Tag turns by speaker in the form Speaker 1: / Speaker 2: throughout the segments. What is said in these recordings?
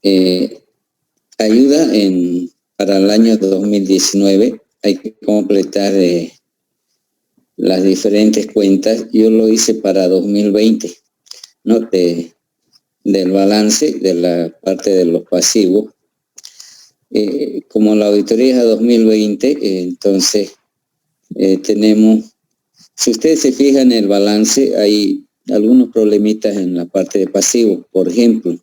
Speaker 1: Eh, ayuda para el año 2019, hay que completar las diferentes cuentas. Yo lo hice para 2020, ¿no? Del balance, de la parte de los pasivos. Como la auditoría es a 2020, entonces tenemos, si ustedes se fijan en el balance, hay algunos problemitas en la parte de pasivos. Por ejemplo,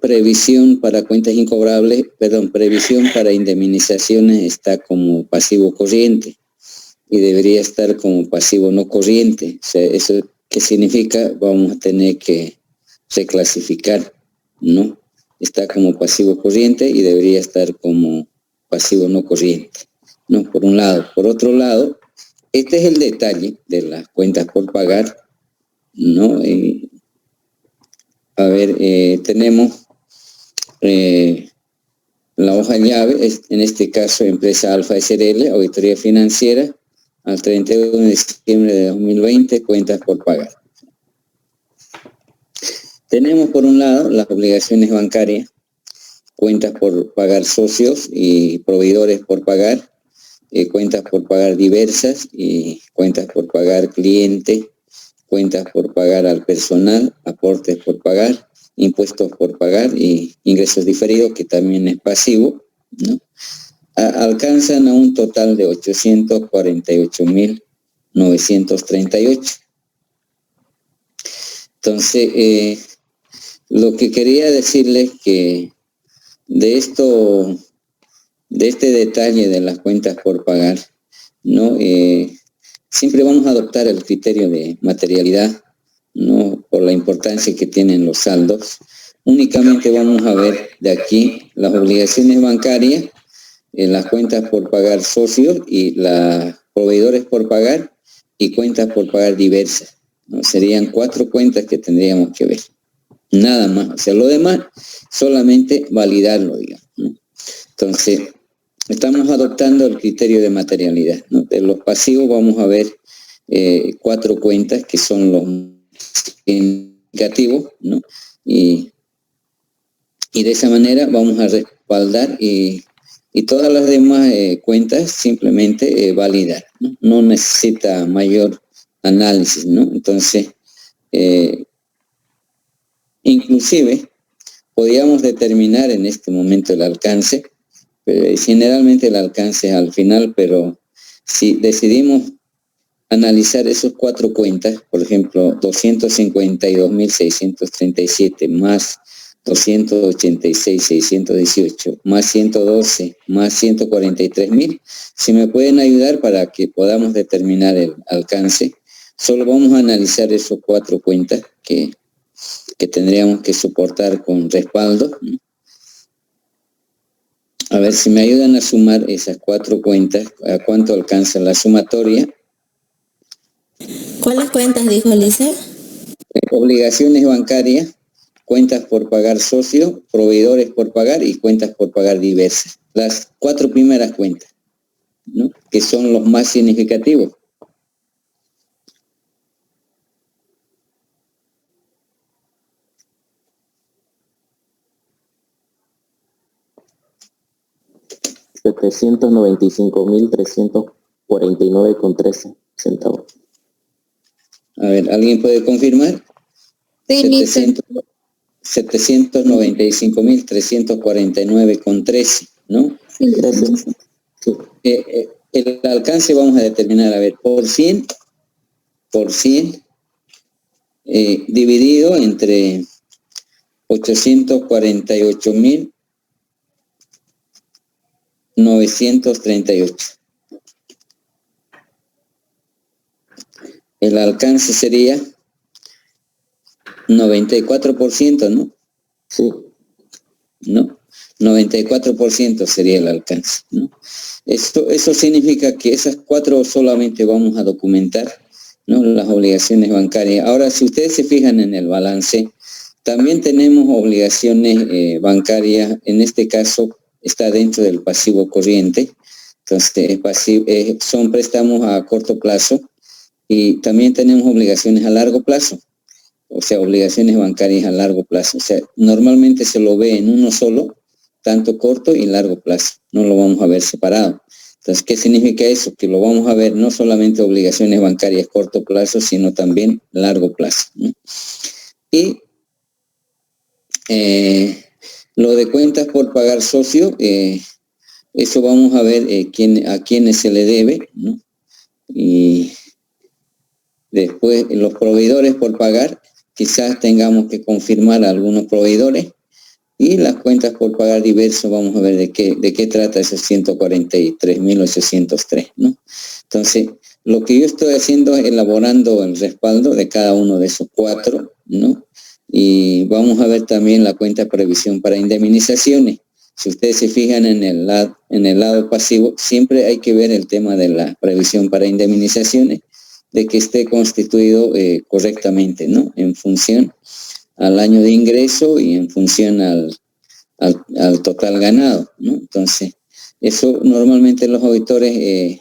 Speaker 1: previsión para cuentas incobrables, previsión para indemnizaciones está como pasivo corriente y debería estar como pasivo no corriente. O sea, ¿eso qué significa? Vamos a tener que reclasificar, ¿no? Está como pasivo corriente y debería estar como pasivo no corriente, ¿no? Por un lado. Por otro lado, este es el detalle de las cuentas por pagar, ¿no? Tenemos la hoja llave, en este caso empresa Alfa SRL, auditoría financiera, al 31 de diciembre de 2020, cuentas por pagar. Tenemos por un lado las obligaciones bancarias, cuentas por pagar socios y proveedores por pagar, cuentas por pagar diversas y cuentas por pagar cliente, cuentas por pagar al personal, aportes por pagar, impuestos por pagar y ingresos diferidos, que también es pasivo, ¿no? Alcanzan a un total de 848.938. Entonces, lo que quería decirles que de este detalle de las cuentas por pagar, ¿no? Siempre vamos a adoptar el criterio de materialidad, ¿no? Por la importancia que tienen los saldos. Únicamente vamos a ver de aquí las obligaciones bancarias, las cuentas por pagar socios y las proveedores por pagar y cuentas por pagar diversas, ¿no? Serían 4 cuentas que tendríamos que ver. Nada más. O sea, lo demás, solamente validarlo, digamos, ¿no? Entonces, estamos adoptando el criterio de materialidad, ¿no? De los pasivos vamos a ver 4 cuentas que son los indicativos, ¿no? Y de esa manera vamos a respaldar y todas las demás cuentas simplemente validar, ¿no? No necesita mayor análisis, ¿no? Entonces, inclusive, podríamos determinar en este momento el alcance. Generalmente el alcance es al final, pero si decidimos analizar esos 4 cuentas, por ejemplo, 252.637 más 286.618 más 112 más 143.000, si me pueden ayudar para que podamos determinar el alcance, solo vamos a analizar esos 4 cuentas que tendríamos que soportar con respaldo, ¿no? A ver si me ayudan a sumar esas 4 cuentas, ¿a cuánto alcanza la sumatoria?
Speaker 2: ¿Cuáles cuentas dijo Elisa?
Speaker 1: Obligaciones bancarias, cuentas por pagar socio, proveedores por pagar y cuentas por pagar diversas. Las 4 primeras cuentas, ¿no? Que son los más significativos.
Speaker 3: $795.349.13.
Speaker 1: A ver, ¿alguien puede confirmar?
Speaker 2: Sí,
Speaker 1: 795.349.13, ¿no?
Speaker 2: Sí.
Speaker 1: El alcance vamos a determinar, a ver, por 100, dividido entre 848.938. El alcance sería 94%, ¿no?
Speaker 3: Sí.
Speaker 1: ¿No? 94% sería el alcance, ¿no? Eso significa que esas 4 solamente vamos a documentar, ¿no? Las obligaciones bancarias. Ahora, si ustedes se fijan en el balance, también tenemos obligaciones bancarias. En este caso está dentro del pasivo corriente. Entonces, son préstamos a corto plazo y también tenemos obligaciones a largo plazo. o sea, obligaciones bancarias a largo plazo. O sea, normalmente se lo ve en uno solo, tanto corto y largo plazo. No lo vamos a ver separado. Entonces, ¿qué significa eso? Que lo vamos a ver no solamente obligaciones bancarias corto plazo, sino también largo plazo, ¿no? Y lo de cuentas por pagar socio, eso vamos a ver a quiénes se le debe, ¿no? Y después los proveedores por pagar, quizás tengamos que confirmar a algunos proveedores, y las cuentas por pagar diversos, vamos a ver de qué trata esos 143.803, ¿no? Entonces, lo que yo estoy haciendo es elaborando el respaldo de cada uno de esos 4, ¿no? Y vamos a ver también la cuenta de previsión para indemnizaciones. Si ustedes se fijan en el lado pasivo, siempre hay que ver el tema de la previsión para indemnizaciones, de que esté constituido correctamente, ¿no? En función al año de ingreso y en función al total ganado, ¿no? Entonces, eso normalmente los auditores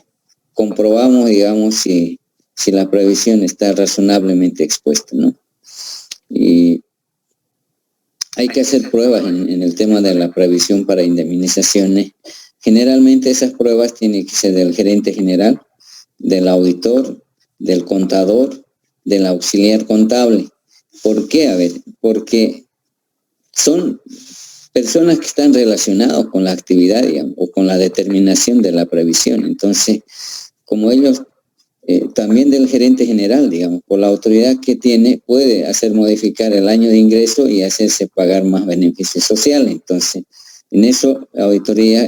Speaker 1: comprobamos, digamos, si la previsión está razonablemente expuesta, ¿no? Y hay que hacer pruebas en el tema de la previsión para indemnizaciones. Generalmente esas pruebas tienen que ser del gerente general, del auditor, del contador, del auxiliar contable. ¿Por qué? A ver, porque son personas que están relacionadas con la actividad, digamos, o con la determinación de la previsión. Entonces, como ellos, también del gerente general, digamos, por la autoridad que tiene, puede hacer modificar el año de ingreso y hacerse pagar más beneficios sociales. Entonces, en eso, la auditoría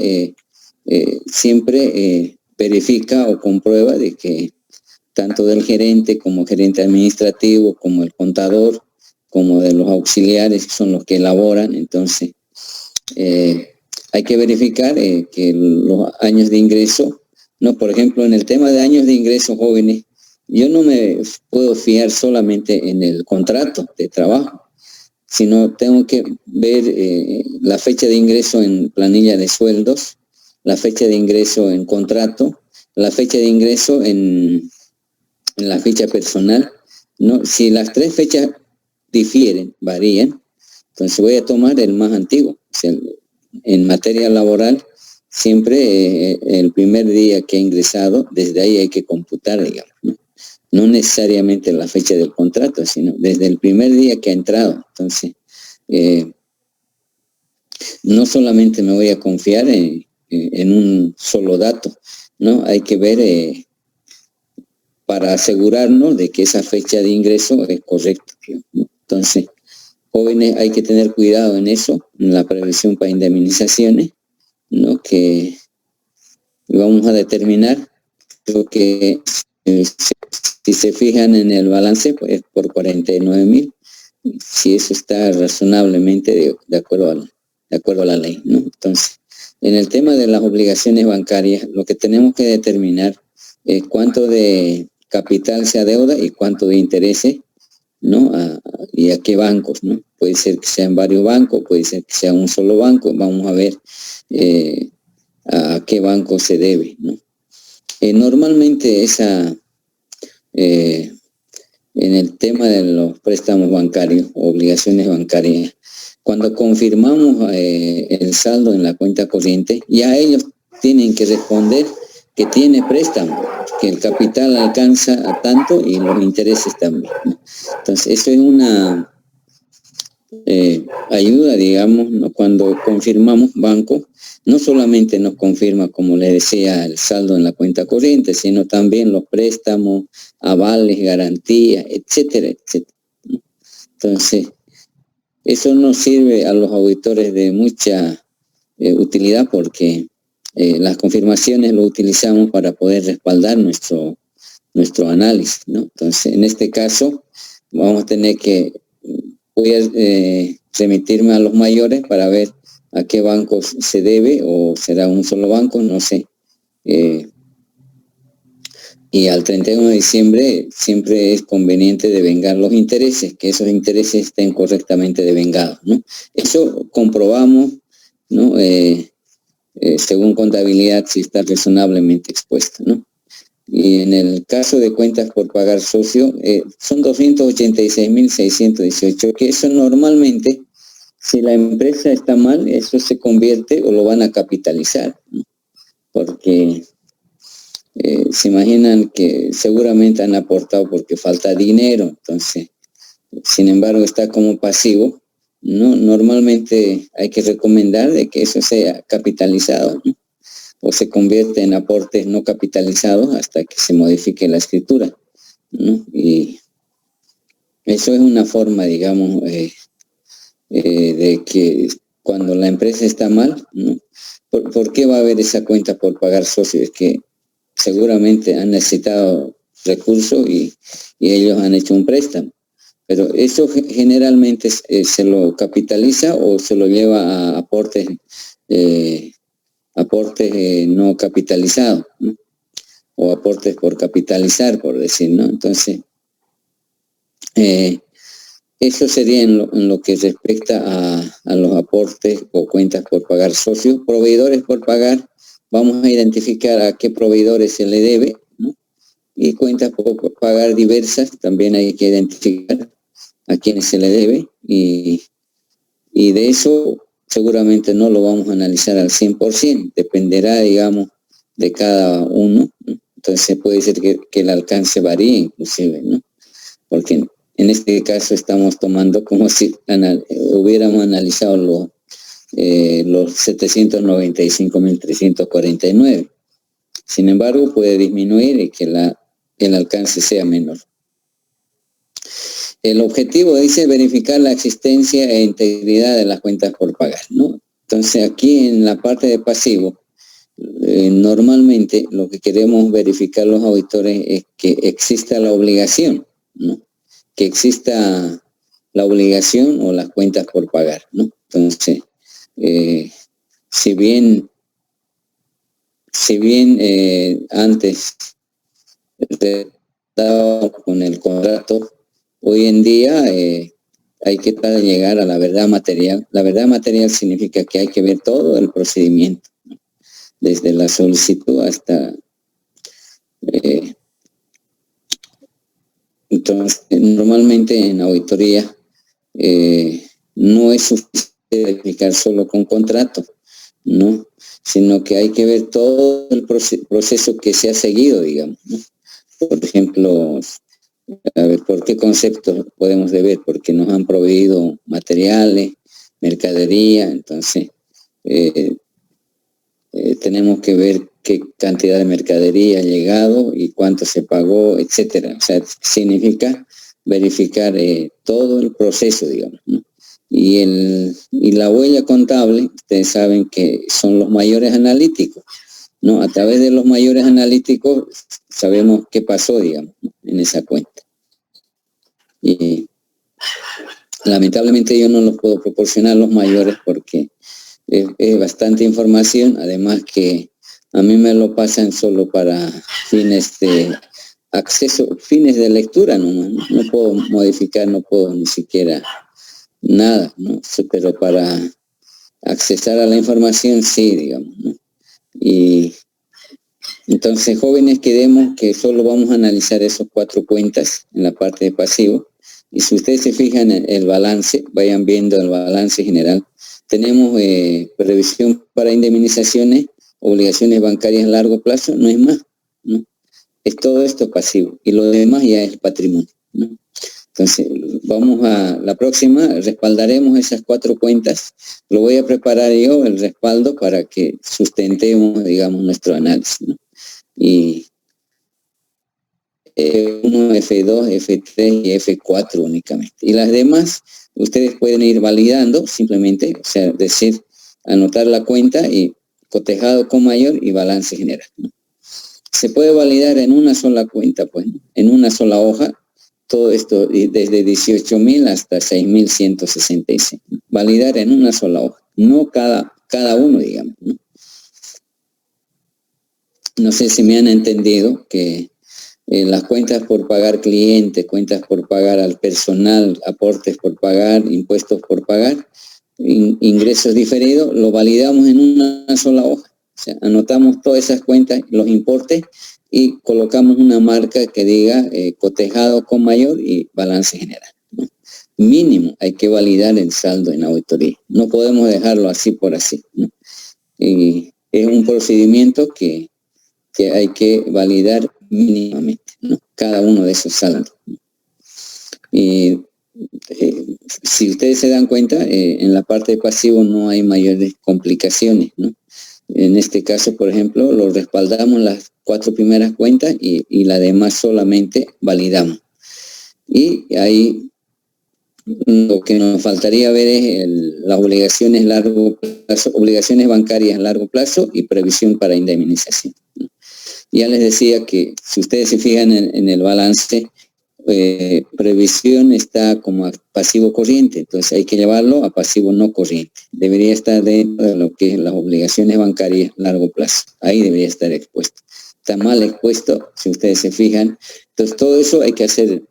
Speaker 1: siempre verifica o comprueba de que tanto del gerente como gerente administrativo, como el contador, como de los auxiliares, que son los que elaboran. Entonces, hay que verificar que los años de ingreso, no, por ejemplo, en el tema de años de ingreso jóvenes, yo no me puedo fiar solamente en el contrato de trabajo, sino tengo que ver la fecha de ingreso en planilla de sueldos, la fecha de ingreso en contrato, la fecha de ingreso en la ficha personal, ¿no? Si las 3 fechas difieren, varían, entonces voy a tomar el más antiguo. O sea, en materia laboral, siempre el primer día que ha ingresado, desde ahí hay que computar, digamos, ¿no? No necesariamente la fecha del contrato, sino desde el primer día que ha entrado. Entonces, no solamente me voy a confiar en un solo dato, ¿no? Hay que ver para asegurarnos de que esa fecha de ingreso es correcta, ¿no? Entonces, jóvenes, hay que tener cuidado en eso, en la previsión para indemnizaciones, ¿no? Que vamos a determinar, creo que si se fijan en el balance, pues por 49.000, si eso está razonablemente de acuerdo a la ley, ¿no? Entonces, en el tema de las obligaciones bancarias, lo que tenemos que determinar es cuánto de capital se adeuda y cuánto de intereses, ¿no? Y a qué bancos, ¿no? Puede ser que sean varios bancos, puede ser que sea un solo banco. Vamos a ver a qué banco se debe, ¿no? Normalmente en el tema de los préstamos bancarios, obligaciones bancarias, cuando confirmamos el saldo en la cuenta corriente, ya ellos tienen que responder que tiene préstamo, que el capital alcanza a tanto y los intereses también, ¿no? Entonces, eso es una ayuda, digamos, ¿no? Cuando confirmamos banco, no solamente nos confirma, como le decía, el saldo en la cuenta corriente, sino también los préstamos, avales, garantías, etcétera, etcétera, ¿no? Entonces, eso nos sirve a los auditores de mucha utilidad, porque las confirmaciones lo utilizamos para poder respaldar nuestro análisis, ¿no? Entonces, en este caso, vamos a tener que, voy a remitirme a los mayores para ver a qué bancos se debe, o será un solo banco, no sé. Y al 31 de diciembre siempre es conveniente devengar los intereses, que esos intereses estén correctamente devengados, ¿no? Eso comprobamos, ¿no? Según contabilidad, si está razonablemente expuesta, ¿no? Y en el caso de cuentas por pagar socio, son 286.618, que eso normalmente, si la empresa está mal, eso se convierte o lo van a capitalizar, ¿no? Porque se imaginan que seguramente han aportado porque falta dinero, entonces, sin embargo, está como pasivo, ¿no? Normalmente hay que recomendar de que eso sea capitalizado, ¿no? O se convierte en aportes no capitalizados hasta que se modifique la escritura, ¿no? Y eso es una forma, digamos, de que cuando la empresa está mal, ¿no? ¿Por qué va a haber esa cuenta por pagar socios? Es que seguramente han necesitado recursos y ellos han hecho un préstamo. Pero eso generalmente se lo capitaliza o se lo lleva a aportes no capitalizados, ¿no? O aportes por capitalizar, por decir, ¿no? Entonces, eso sería en lo que respecta a los aportes o cuentas por pagar socios. Proveedores por pagar, vamos a identificar a qué proveedores se le debe, ¿no? Y cuentas por pagar diversas, también hay que identificar a quienes se le debe, y de eso seguramente no lo vamos a analizar al 100%, dependerá, digamos, de cada uno, ¿no? Entonces puede ser que el alcance varíe inclusive, ¿no? Porque en este caso estamos tomando como si hubiéramos analizado los 795.349. Sin embargo, puede disminuir y que el alcance sea menor. El objetivo dice verificar la existencia e integridad de las cuentas por pagar, ¿no? Entonces aquí en la parte de pasivo, normalmente lo que queremos verificar los auditores es que exista la obligación, ¿no? Que exista la obligación o las cuentas por pagar, ¿no? Entonces, si bien antes estaba con el contrato, hoy en día hay que tratar de llegar a la verdad material. La verdad material significa que hay que ver todo el procedimiento, ¿no? Desde la solicitud hasta... entonces, normalmente en auditoría no es suficiente verificar solo con contrato, ¿no? Sino que hay que ver todo el proceso que se ha seguido, digamos, ¿no? Por ejemplo, a ver, ¿por qué conceptos podemos deber? Porque nos han proveído materiales, mercadería, entonces tenemos que ver qué cantidad de mercadería ha llegado y cuánto se pagó, etcétera. O sea, significa verificar todo el proceso, digamos, ¿no? Y la huella contable, ustedes saben que son los mayores analíticos, ¿no? A través de los mayores analíticos sabemos qué pasó, digamos, ¿no? En esa cuenta. Y lamentablemente yo no los puedo proporcionar los mayores porque es bastante información, además que a mí me lo pasan solo para fines de acceso, fines de lectura nomás, ¿no? No puedo modificar, no puedo ni siquiera nada, ¿no? Pero para accesar a la información sí, digamos, ¿no? Y entonces, jóvenes, quedemos que solo vamos a analizar esos 4 cuentas en la parte de pasivo. Y si ustedes se fijan en el balance, vayan viendo el balance general. Tenemos previsión para indemnizaciones, obligaciones bancarias a largo plazo, no es más, ¿no? Es todo esto pasivo y lo demás ya es patrimonio, ¿no? Entonces, vamos a la próxima, respaldaremos esas 4 cuentas. Lo voy a preparar yo, el respaldo, para que sustentemos, digamos, nuestro análisis, ¿no? Y F1, F2, F3 y F4 únicamente. Y las demás, ustedes pueden ir validando simplemente, o sea, decir, anotar la cuenta y cotejado con mayor y balance general, ¿no? Se puede validar en una sola cuenta, pues, ¿no? En una sola hoja, todo esto desde 18.000 hasta 6.166. ¿No? Validar en una sola hoja, no cada uno, digamos, ¿no? No sé si me han entendido que las cuentas por pagar clientes, cuentas por pagar al personal, aportes por pagar, impuestos por pagar, ingresos diferidos, lo validamos en una sola hoja. O sea, anotamos todas esas cuentas, los importes, y colocamos una marca que diga cotejado con mayor y balance general, ¿no? Mínimo hay que validar el saldo en auditoría. No podemos dejarlo así por así, ¿no? Y es un procedimiento que hay que validar mínimamente, ¿no? Cada uno de esos saldos. Y si ustedes se dan cuenta, en la parte de pasivo no hay mayores complicaciones, ¿no? En este caso, por ejemplo, lo respaldamos las 4 primeras cuentas y la demás solamente validamos. Y ahí lo que nos faltaría ver es las obligaciones largo plazo, obligaciones bancarias a largo plazo y previsión para indemnización, ¿no? Ya les decía que si ustedes se fijan en el balance, previsión está como a pasivo corriente, entonces hay que llevarlo a pasivo no corriente. Debería estar dentro de lo que es las obligaciones bancarias a largo plazo. Ahí debería estar expuesto. Está mal expuesto, si ustedes se fijan. Entonces todo eso hay que hacer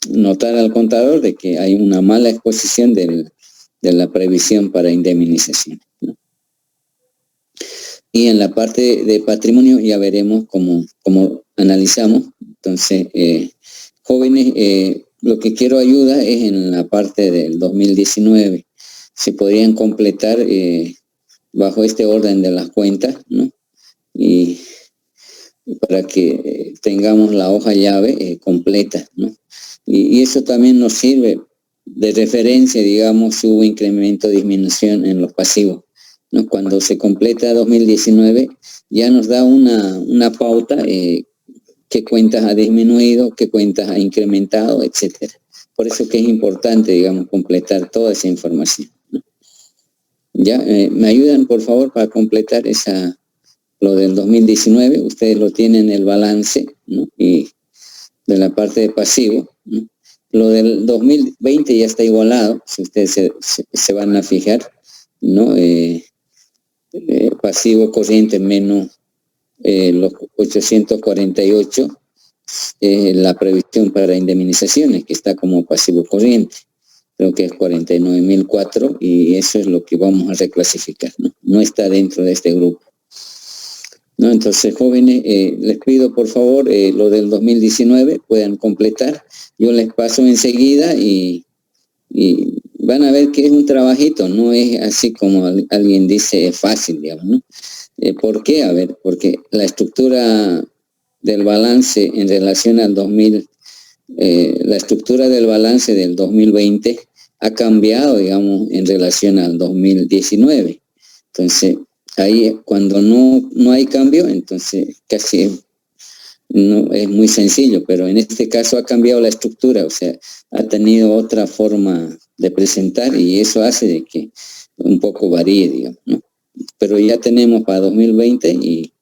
Speaker 1: notar al contador de que hay una mala exposición de la previsión para indemnización, ¿no? Y en la parte de patrimonio ya veremos cómo analizamos. Entonces, jóvenes, lo que quiero ayuda es en la parte del 2019. Se podrían completar bajo este orden de las cuentas, ¿no? Y para que tengamos la hoja llave completa, ¿no? Y eso también nos sirve de referencia, digamos, si hubo incremento o disminución en los pasivos, ¿no? Cuando se completa 2019, ya nos da una pauta, qué cuentas ha disminuido, qué cuentas ha incrementado, etcétera. Por eso que es importante, digamos, completar toda esa información, ¿no? Ya, ¿me ayudan, por favor, para completar lo del 2019? Ustedes lo tienen en el balance, ¿no? Y de la parte de pasivo, ¿no? Lo del 2020 ya está igualado, si ustedes se van a fijar, ¿no? Pasivo corriente menos los 848, la previsión para indemnizaciones, que está como pasivo corriente, creo que es 49.004, y eso es lo que vamos a reclasificar, ¿no? No está dentro de este grupo, ¿no? Entonces, jóvenes, les pido por favor lo del 2019 puedan completar. Yo les paso enseguida y van a ver que es un trabajito, no es así como alguien dice, es fácil, digamos, ¿no? ¿Por qué? A ver, porque la estructura del balance en relación al la estructura del balance del 2020 ha cambiado, digamos, en relación al 2019. Entonces, ahí cuando no hay cambio, entonces casi no es muy sencillo, pero en este caso ha cambiado la estructura, o sea, ha tenido otra forma de presentar y eso hace de que un poco varíe, digamos, ¿no? Pero ya tenemos para 2020 y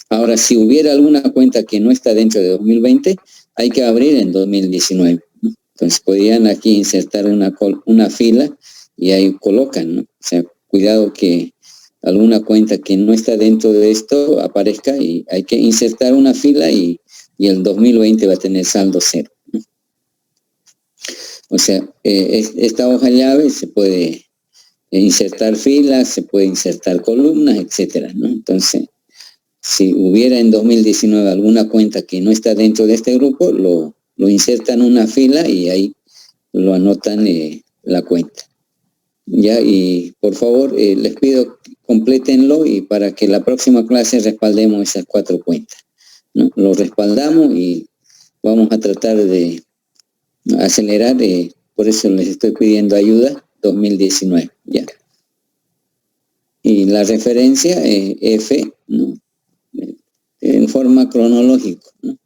Speaker 1: ahora si hubiera alguna cuenta que no está dentro de 2020, hay que abrir en 2019, ¿no? Entonces podrían aquí insertar una fila y ahí colocan, ¿no? O sea, cuidado que alguna cuenta que no está dentro de esto aparezca y hay que insertar una fila y el 2020 va a tener saldo cero, ¿no? O sea, esta hoja llave se puede insertar filas, se puede insertar columnas, etcétera, ¿no? Entonces, si hubiera en 2019 alguna cuenta que no está dentro de este grupo, lo insertan en una fila y ahí lo anotan la cuenta. Ya, y por favor, les pido complétenlo y para que la próxima clase respaldemos esas 4 cuentas, ¿no? Lo respaldamos y vamos a tratar de acelerar, por eso les estoy pidiendo ayuda, 2019, ya. Y la referencia F, ¿no? En forma cronológica, ¿no?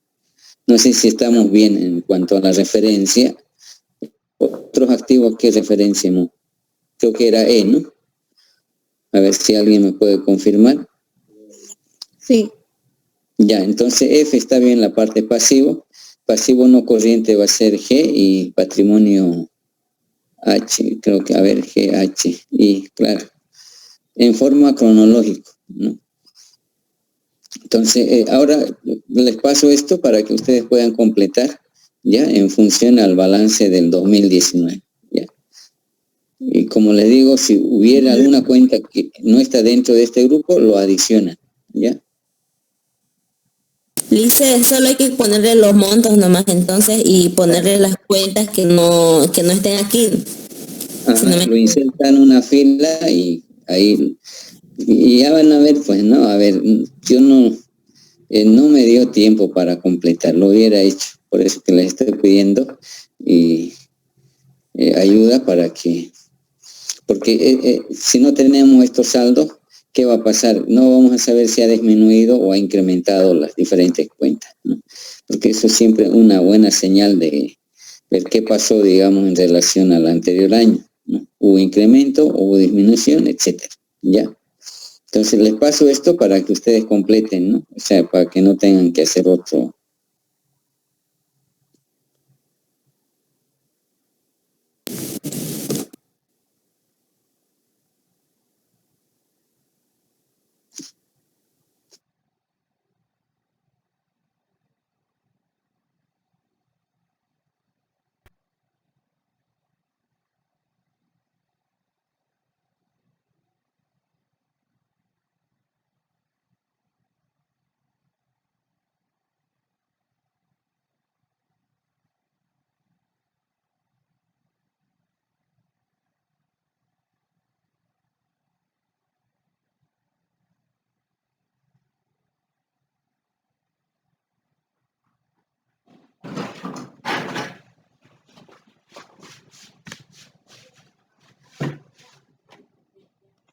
Speaker 1: No sé si estamos bien en cuanto a la referencia. Otros activos que referenciamos, creo que era E, ¿no? A ver si alguien me puede confirmar.
Speaker 2: Sí.
Speaker 1: Ya, entonces F está bien la parte pasivo. Pasivo no corriente va a ser G y patrimonio H, creo que, a ver, GH. Y claro, en forma cronológica, ¿no? Entonces, ahora les paso esto para que ustedes puedan completar, ya, en función al balance del 2019, ya. Y como les digo, si hubiera alguna cuenta que no está dentro de este grupo, lo adicionan, ¿ya?
Speaker 4: Lice, solo hay que ponerle los montos nomás entonces y ponerle las cuentas que no estén aquí.
Speaker 1: Ajá, lo insertan en una fila y ahí y ya van a ver, pues no, a ver, yo no me dio tiempo para completar, lo hubiera hecho, por eso que les estoy pidiendo y ayuda para que, porque si no tenemos estos saldos, ¿qué va a pasar? No vamos a saber si ha disminuido o ha incrementado las diferentes cuentas, ¿no? Porque eso es siempre una buena señal de ver qué pasó, digamos, en relación al anterior año, ¿no? Hubo incremento, hubo disminución, etcétera, ¿ya? Entonces les paso esto para que ustedes completen, ¿no? O sea, para que no tengan que hacer otro